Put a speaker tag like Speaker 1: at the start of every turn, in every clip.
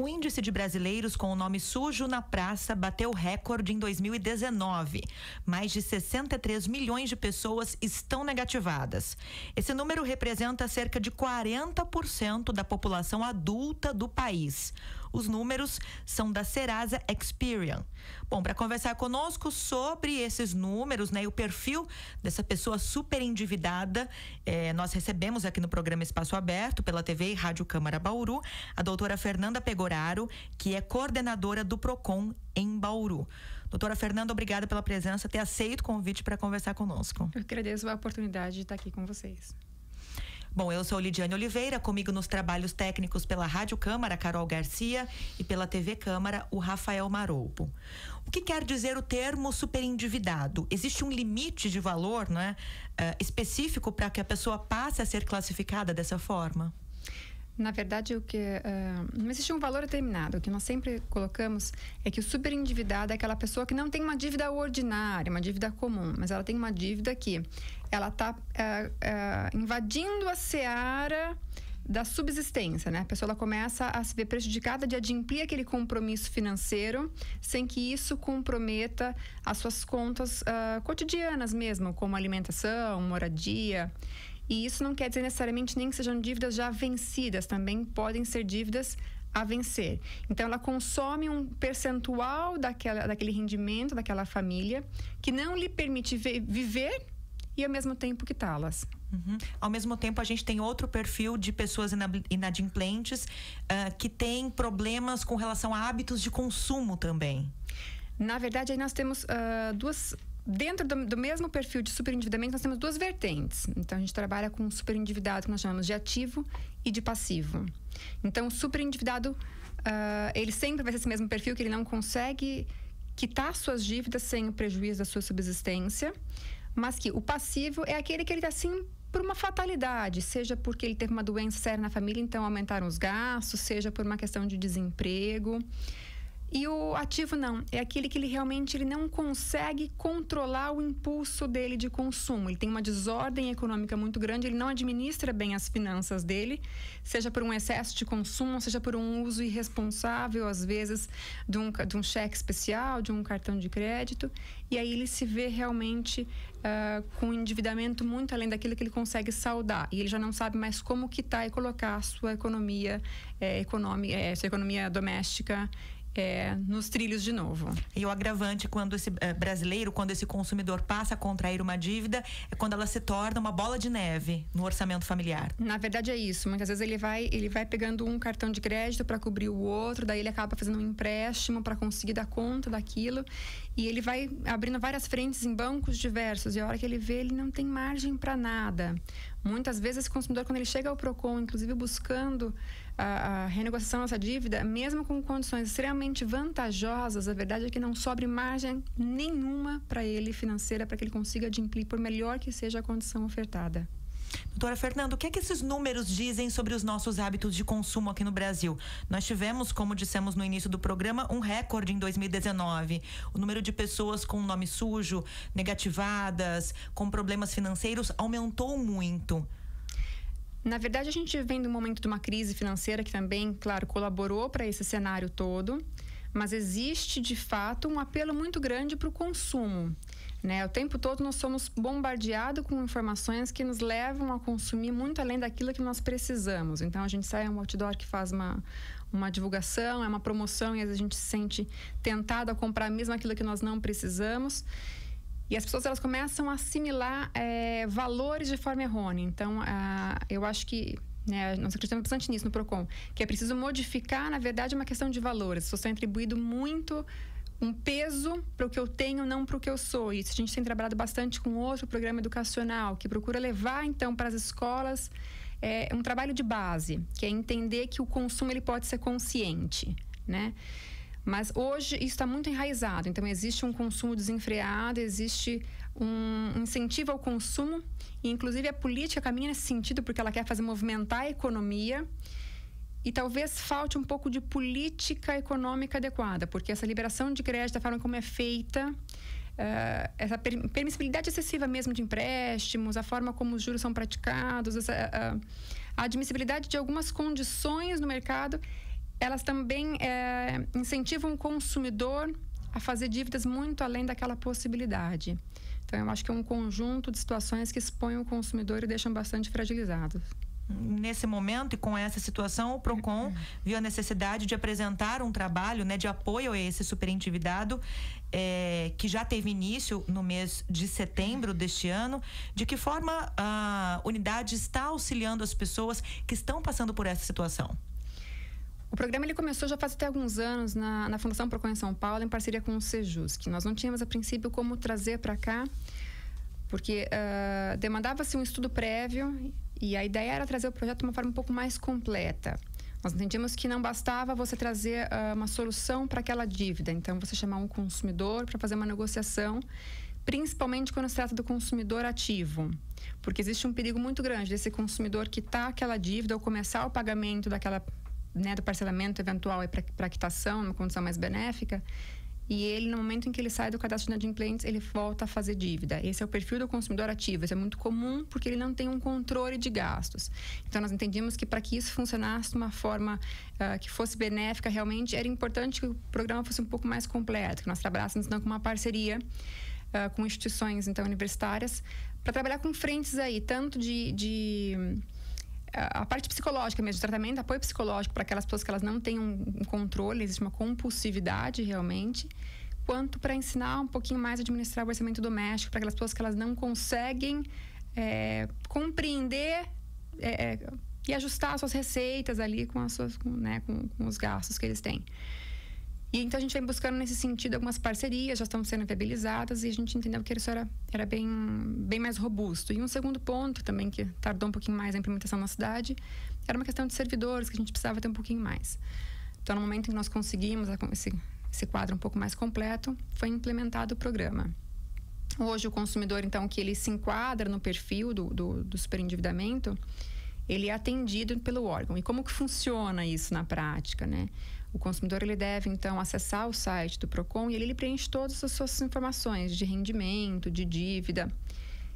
Speaker 1: O índice de brasileiros com o nome sujo na praça bateu recorde em 2019. Mais de 63 milhões de pessoas estão negativadas. Esse número representa cerca de 40% da população adulta do país. Os números são da Serasa Experian. Bom, para conversar conosco sobre esses números, né, e o perfil dessa pessoa super endividada, nós recebemos aqui no programa Espaço Aberto, pela TV e Rádio Câmara Bauru, a doutora Fernanda Pegoraro, que é coordenadora do PROCON em Bauru. Doutora Fernanda, obrigada pela presença, ter aceito o convite para conversar conosco.
Speaker 2: Eu agradeço a oportunidade de estar aqui com vocês.
Speaker 1: Bom, eu sou Lidiane Oliveira, comigo nos trabalhos técnicos pela Rádio Câmara, Carol Garcia, e pela TV Câmara, o Rafael Maroupo. O que quer dizer o termo superendividado? Existe um limite de valor, né, específico para que a pessoa passe a ser classificada dessa forma?
Speaker 2: Na verdade, não existe um valor determinado. O que nós sempre colocamos é que o superendividado é aquela pessoa que não tem uma dívida ordinária, uma dívida comum, mas ela tem uma dívida que ela está invadindo a seara da subsistência, né? A pessoa ela começa a se ver prejudicada de adimplir aquele compromisso financeiro sem que isso comprometa as suas contas cotidianas mesmo, como alimentação, moradia. E isso não quer dizer necessariamente nem que sejam dívidas já vencidas, também podem ser dívidas a vencer. Então, ela consome um percentual daquele rendimento, daquela família, que não lhe permite viver e, ao mesmo tempo, quitá-las.
Speaker 1: Uhum. Ao mesmo tempo, a gente tem outro perfil de pessoas inadimplentes que têm problemas com relação a hábitos de consumo também.
Speaker 2: Na verdade, aí nós temos duas... Dentro do mesmo perfil de superendividamento, nós temos duas vertentes. Então, a gente trabalha com um superendividado que nós chamamos de ativo e de passivo. Então, o superendividado, ele sempre vai ser esse mesmo perfil, que ele não consegue quitar suas dívidas sem o prejuízo da sua subsistência, mas que o passivo é aquele que ele está assim por uma fatalidade, seja porque ele teve uma doença séria na família, então aumentaram os gastos, seja por uma questão de desemprego. E o ativo não, é aquele que ele realmente não consegue controlar o impulso dele de consumo. Ele tem uma desordem econômica muito grande, ele não administra bem as finanças dele, seja por um excesso de consumo, seja por um uso irresponsável, às vezes, de um cheque especial, de um cartão de crédito. E aí ele se vê realmente com um endividamento muito além daquilo que ele consegue saldar. E ele já não sabe mais como quitar e colocar a sua economia, sua economia doméstica nos trilhos de novo.
Speaker 1: E o agravante quando esse brasileiro, quando esse consumidor passa a contrair uma dívida, é quando ela se torna uma bola de neve no orçamento familiar.
Speaker 2: Na verdade é isso. Muitas vezes ele vai pegando um cartão de crédito para cobrir o outro, daí ele acaba fazendo um empréstimo para conseguir dar conta daquilo, e ele vai abrindo várias frentes em bancos diversos, e a hora que ele vê, ele não tem margem para nada. Muitas vezes esse consumidor, quando ele chega ao PROCON, inclusive buscando a renegociação dessa dívida, mesmo com condições extremamente vantajosas, a verdade é que não sobre margem nenhuma para ele financeira, para que ele consiga adimplir, por melhor que seja a condição ofertada.
Speaker 1: Doutora Fernanda, o que é que esses números dizem sobre os nossos hábitos de consumo aqui no Brasil? Nós tivemos, como dissemos no início do programa, um recorde em 2019. O número de pessoas com nome sujo, negativadas, com problemas financeiros, aumentou muito.
Speaker 2: Na verdade, a gente vem do momento de uma crise financeira que também, claro, colaborou para esse cenário todo, mas existe, de fato, um apelo muito grande para o consumo. Né? O tempo todo nós somos bombardeados com informações que nos levam a consumir muito além daquilo que nós precisamos. Então, a gente sai um outdoor que faz uma divulgação, é uma promoção, e às vezes a gente se sente tentado a comprar mesmo aquilo que nós não precisamos. E as pessoas, elas começam a assimilar valores de forma errônea. Então, eu acho que nós acreditamos bastante nisso no PROCON, que é preciso modificar, na verdade, uma questão de valores. Isso está atribuído muito um peso para o que eu tenho, não para o que eu sou. Isso a gente tem trabalhado bastante com outro programa educacional, que procura levar, então, para as escolas um trabalho de base, que é entender que o consumo ele pode ser consciente, né? Mas hoje isso está muito enraizado, então existe um consumo desenfreado, existe um incentivo ao consumo, e inclusive a política caminha nesse sentido porque ela quer fazer movimentar a economia, e talvez falte um pouco de política econômica adequada, porque essa liberação de crédito, a forma como é feita, essa permissibilidade excessiva mesmo de empréstimos, a forma como os juros são praticados, a admissibilidade de algumas condições no mercado, elas também incentivam o consumidor a fazer dívidas muito além daquela possibilidade. Então, eu acho que é um conjunto de situações que expõem o consumidor e deixam bastante fragilizado.
Speaker 1: Nesse momento e com essa situação, o PROCON viu a necessidade de apresentar um trabalho, né, de apoio a esse superendividado, que já teve início no mês de setembro deste ano. De que forma a unidade está auxiliando as pessoas que estão passando por essa situação?
Speaker 2: O programa ele começou já faz até alguns anos na Fundação PROCON em São Paulo, em parceria com o Sejusc. Nós não tínhamos, a princípio, como trazer para cá, porque demandava-se um estudo prévio e a ideia era trazer o projeto de uma forma um pouco mais completa. Nós entendíamos que não bastava você trazer uma solução para aquela dívida. Então, você chamar um consumidor para fazer uma negociação, principalmente quando se trata do consumidor ativo. Porque existe um perigo muito grande desse consumidor quitar aquela dívida ou começar o pagamento daquela... do parcelamento eventual para a quitação, numa condição mais benéfica, e ele, no momento em que ele sai do cadastro de inadimplentes, ele volta a fazer dívida. Esse é o perfil do consumidor ativo. Isso é muito comum porque ele não tem um controle de gastos. Então, nós entendíamos que para que isso funcionasse de uma forma que fosse benéfica realmente, era importante que o programa fosse um pouco mais completo, que nós trabalhássemos então com uma parceria com instituições então universitárias, para trabalhar com frentes aí, tanto a parte psicológica mesmo, tratamento, apoio psicológico para aquelas pessoas que elas não têm um controle, existe uma compulsividade realmente, quanto para ensinar um pouquinho mais a administrar o orçamento doméstico para aquelas pessoas que elas não conseguem compreender e ajustar as suas receitas ali com os gastos que eles têm. E então a gente vem buscando nesse sentido algumas parcerias, já estão sendo viabilizadas, e a gente entendeu que isso era bem mais robusto. E um segundo ponto também, que tardou um pouquinho mais a implementação na cidade, era uma questão de servidores, que a gente precisava ter um pouquinho mais. Então, no momento em que nós conseguimos esse quadro um pouco mais completo, foi implementado o programa. Hoje, o consumidor, então, que ele se enquadra no perfil do superendividamento, ele é atendido pelo órgão. E como que funciona isso na prática, né? O consumidor ele deve, então, acessar o site do PROCON e ele preenche todas as suas informações de rendimento, de dívida.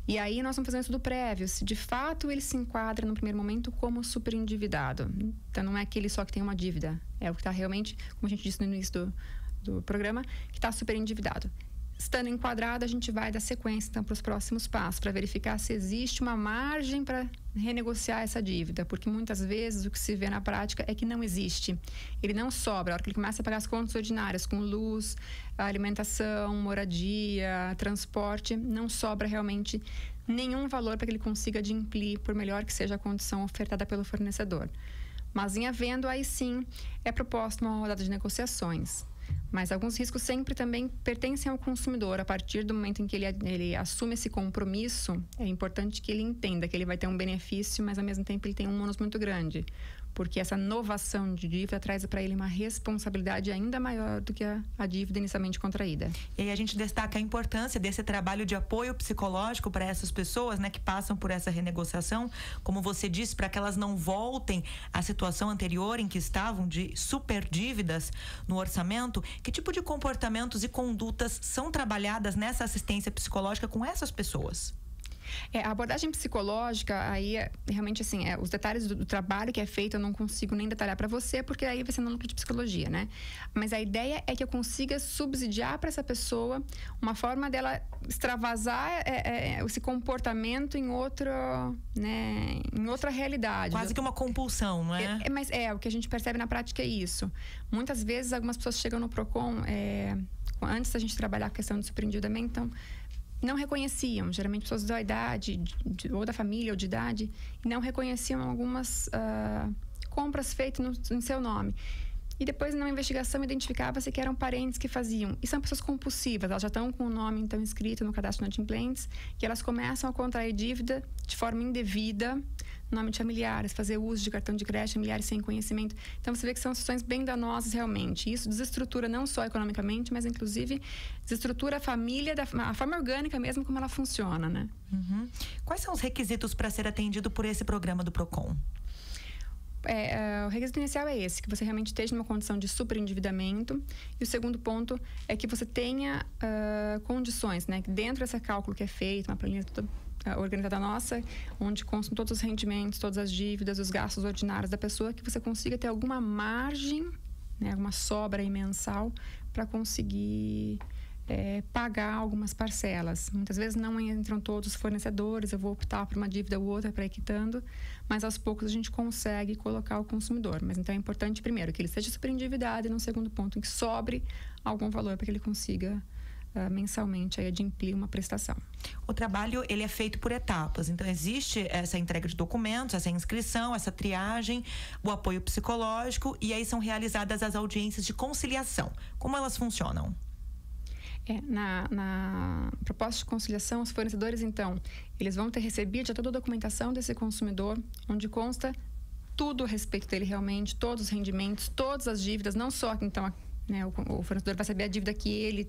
Speaker 2: E aí nós vamos fazer um estudo prévio, se de fato ele se enquadra no primeiro momento como superendividado. Então, não é aquele só que tem uma dívida, é o que está realmente, como a gente disse no início do programa, que está superendividado. Estando enquadrado, a gente vai dar sequência então, para os próximos passos, para verificar se existe uma margem para renegociar essa dívida, porque muitas vezes o que se vê na prática é que não existe. Ele não sobra. A hora que ele começa a pagar as contas ordinárias, com luz, alimentação, moradia, transporte, não sobra realmente nenhum valor para que ele consiga adimplir, por melhor que seja a condição ofertada pelo fornecedor. Mas em havendo, aí sim, é proposta uma rodada de negociações. Mas alguns riscos sempre também pertencem ao consumidor. A partir do momento em que ele assume esse compromisso, é importante que ele entenda que ele vai ter um benefício, mas ao mesmo tempo ele tem um ônus muito grande. Porque essa novação de dívida traz para ele uma responsabilidade ainda maior do que a dívida inicialmente contraída.
Speaker 1: E aí a gente destaca a importância desse trabalho de apoio psicológico para essas pessoas, né, que passam por essa renegociação, como você disse, para que elas não voltem à situação anterior em que estavam de super dívidas no orçamento. Que tipo de comportamentos e condutas são trabalhadas nessa assistência psicológica com essas pessoas?
Speaker 2: A abordagem psicológica, aí, realmente, assim, os detalhes do trabalho que é feito, eu não consigo nem detalhar para você, porque aí vai ser no núcleo de psicologia, né? Mas a ideia é que eu consiga subsidiar para essa pessoa uma forma dela extravasar esse comportamento em outra realidade.
Speaker 1: Quase que uma compulsão, não é?
Speaker 2: Mas o que a gente percebe na prática é isso. Muitas vezes, algumas pessoas chegam no PROCON, antes da gente trabalhar a questão do superendividamento, então, não reconheciam, geralmente pessoas da idade, ou da família, ou de idade, não reconheciam algumas compras feitas em seu nome. E depois, numa investigação, identificava-se que eram parentes que faziam. E são pessoas compulsivas, elas já estão com o nome, então, inscrito no cadastro de inadimplentes, e elas começam a contrair dívida de forma indevida, nome de familiares, fazer uso de cartão de crédito familiares sem conhecimento. Então, você vê que são situações bem danosas realmente. Isso desestrutura não só economicamente, mas, inclusive, desestrutura a família, a forma orgânica mesmo, como ela funciona, né?
Speaker 1: Uhum. Quais são os requisitos para ser atendido por esse programa do PROCON?
Speaker 2: O requisito inicial é esse, que você realmente esteja numa condição de superendividamento. E o segundo ponto é que você tenha condições, né? Que dentro desse cálculo que é feito, uma planilha organizada nossa, onde constam todos os rendimentos, todas as dívidas, os gastos ordinários da pessoa, que você consiga ter alguma margem, né, alguma sobra aí mensal para conseguir pagar algumas parcelas. Muitas vezes não entram todos os fornecedores, eu vou optar por uma dívida ou outra para ir quitando, mas aos poucos a gente consegue colocar o consumidor. Mas então é importante, primeiro, que ele esteja super endividado, e no segundo ponto, que sobre algum valor para que ele consiga mensalmente aí adimplir uma prestação.
Speaker 1: O trabalho, ele é feito por etapas, então existe essa entrega de documentos, essa inscrição, essa triagem, o apoio psicológico, e aí são realizadas as audiências de conciliação. Como elas funcionam?
Speaker 2: Na proposta de conciliação, os fornecedores, então, eles vão ter recebido já toda a documentação desse consumidor, onde consta tudo a respeito dele realmente, todos os rendimentos, todas as dívidas, não só, então, né, o fornecedor vai saber a dívida que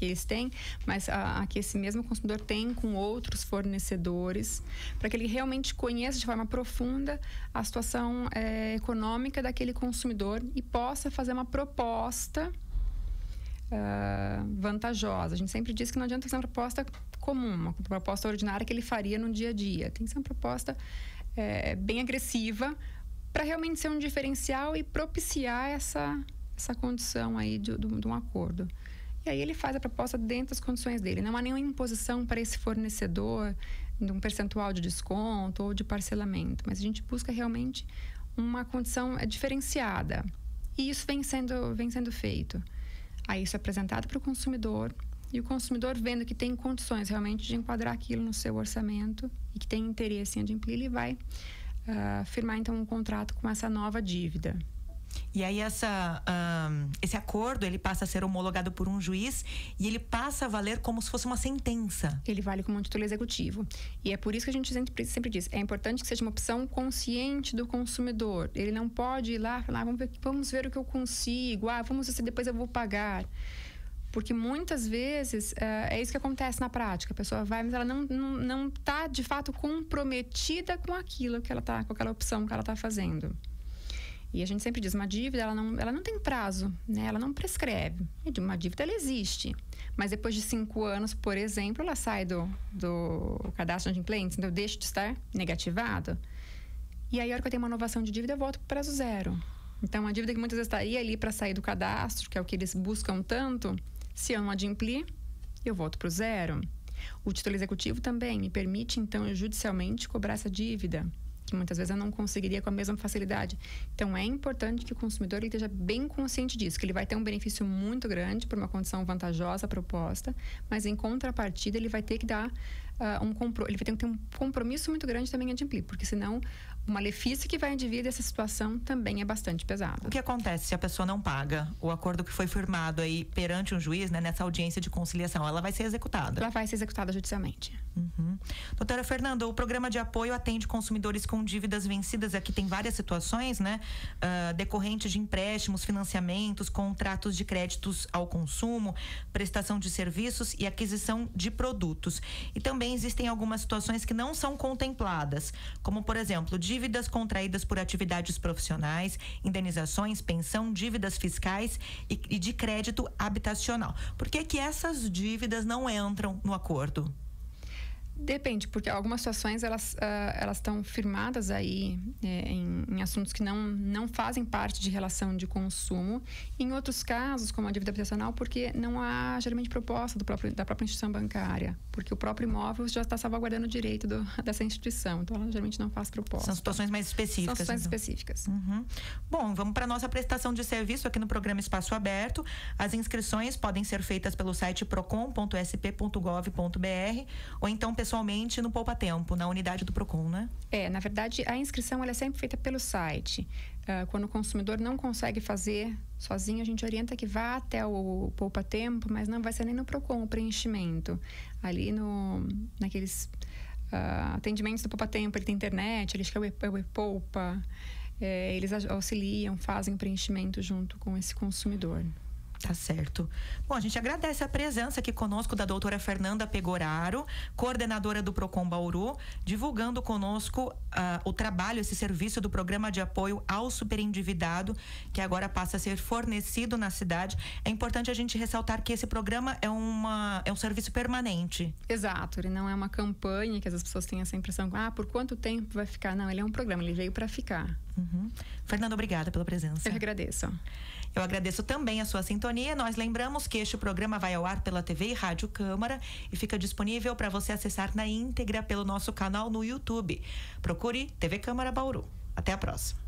Speaker 2: eles têm, mas a que esse mesmo consumidor tem com outros fornecedores, para que ele realmente conheça de forma profunda a situação econômica daquele consumidor e possa fazer uma proposta vantajosa. A gente sempre diz que não adianta ser uma proposta comum, uma proposta ordinária que ele faria no dia a dia. Tem que ser uma proposta bem agressiva para realmente ser um diferencial e propiciar essa condição aí de um acordo. E aí ele faz a proposta dentro das condições dele. Não há nenhuma imposição para esse fornecedor de um percentual de desconto ou de parcelamento, mas a gente busca realmente uma condição diferenciada. E isso vem sendo feito. Aí isso é apresentado para o consumidor, e o consumidor, vendo que tem condições realmente de enquadrar aquilo no seu orçamento e que tem interesse em adimplir, ele vai firmar então um contrato com essa nova dívida.
Speaker 1: E aí esse acordo, ele passa a ser homologado por um juiz e ele passa a valer como se fosse uma sentença.
Speaker 2: Ele vale como um título executivo. E é por isso que a gente sempre diz, é importante que seja uma opção consciente do consumidor. Ele não pode ir lá e falar, vamos ver o que eu consigo, vamos ver se depois eu vou pagar. Porque muitas vezes é isso que acontece na prática. A pessoa vai, mas ela não está de fato comprometida com aquilo que ela tá, com aquela opção que ela está fazendo. E a gente sempre diz, uma dívida, ela não tem prazo, né? Ela não prescreve. Uma dívida, ela existe. Mas depois de 5 anos, por exemplo, ela sai do cadastro de inadimplentes, então deixa de estar negativado. E aí, a hora que eu tenho uma inovação de dívida, eu volto para o prazo zero. Então, uma dívida que muitas vezes estaria ali para sair do cadastro, que é o que eles buscam tanto, se eu não adimplir, eu volto para o zero. O título executivo também me permite, então, judicialmente cobrar essa dívida, que muitas vezes eu não conseguiria com a mesma facilidade. Então, é importante que o consumidor ele esteja bem consciente disso, que ele vai ter um benefício muito grande por uma condição vantajosa proposta, mas em contrapartida ele vai ter que dar ele vai ter que ter um compromisso muito grande também em adimplir, porque senão o malefício que vai advir dessa situação também é bastante pesado.
Speaker 1: O que acontece se a pessoa não paga o acordo que foi firmado aí perante um juiz, né, nessa audiência de conciliação? Ela vai ser executada?
Speaker 2: Ela vai ser executada judicialmente.
Speaker 1: Uhum. Doutora Fernanda, o programa de apoio atende consumidores com dívidas vencidas. Aqui tem várias situações, né? Decorrentes de empréstimos, financiamentos, contratos de créditos ao consumo, prestação de serviços e aquisição de produtos. E também existem algumas situações que não são contempladas, como, por exemplo, dívidas contraídas por atividades profissionais, indenizações, pensão, dívidas fiscais e de crédito habitacional. Por que essas dívidas não entram no acordo?
Speaker 2: Depende, porque algumas situações elas estão firmadas aí em assuntos que não fazem parte de relação de consumo. Em outros casos, como a dívida habitacional, porque não há geralmente proposta da própria instituição bancária, porque o próprio imóvel já está salvaguardando o direito dessa instituição, então ela geralmente não faz proposta.
Speaker 1: São situações mais específicas.
Speaker 2: São situações específicas.
Speaker 1: Uhum. Bom, vamos para a nossa prestação de serviço aqui no programa Espaço Aberto. As inscrições podem ser feitas pelo site procon.sp.gov.br ou então pessoalmente no Poupa Tempo, na unidade do Procon, né?
Speaker 2: Na verdade, a inscrição ela é sempre feita pelo site. Quando o consumidor não consegue fazer sozinho, a gente orienta que vá até o Poupa Tempo, mas não vai ser nem no Procon o preenchimento. Ali naqueles atendimentos do Poupa Tempo, ele tem internet, ele é o E-Poupa, eles auxiliam, fazem o preenchimento junto com esse consumidor.
Speaker 1: Tá certo. Bom, a gente agradece a presença aqui conosco da doutora Fernanda Pegoraro, coordenadora do Procon Bauru, divulgando conosco o trabalho, esse serviço do Programa de Apoio ao Superendividado, que agora passa a ser fornecido na cidade. É importante a gente ressaltar que esse programa é um serviço permanente.
Speaker 2: Exato, ele não é uma campanha que as pessoas têm essa impressão, por quanto tempo vai ficar? Não, ele é um programa, ele veio para ficar.
Speaker 1: Fernanda, obrigada pela presença.
Speaker 2: Eu que agradeço.
Speaker 1: Eu agradeço também a sua sintonia. Nós lembramos que este programa vai ao ar pela TV e Rádio Câmara e fica disponível para você acessar na íntegra pelo nosso canal no YouTube. Procure TV Câmara Bauru. Até a próxima.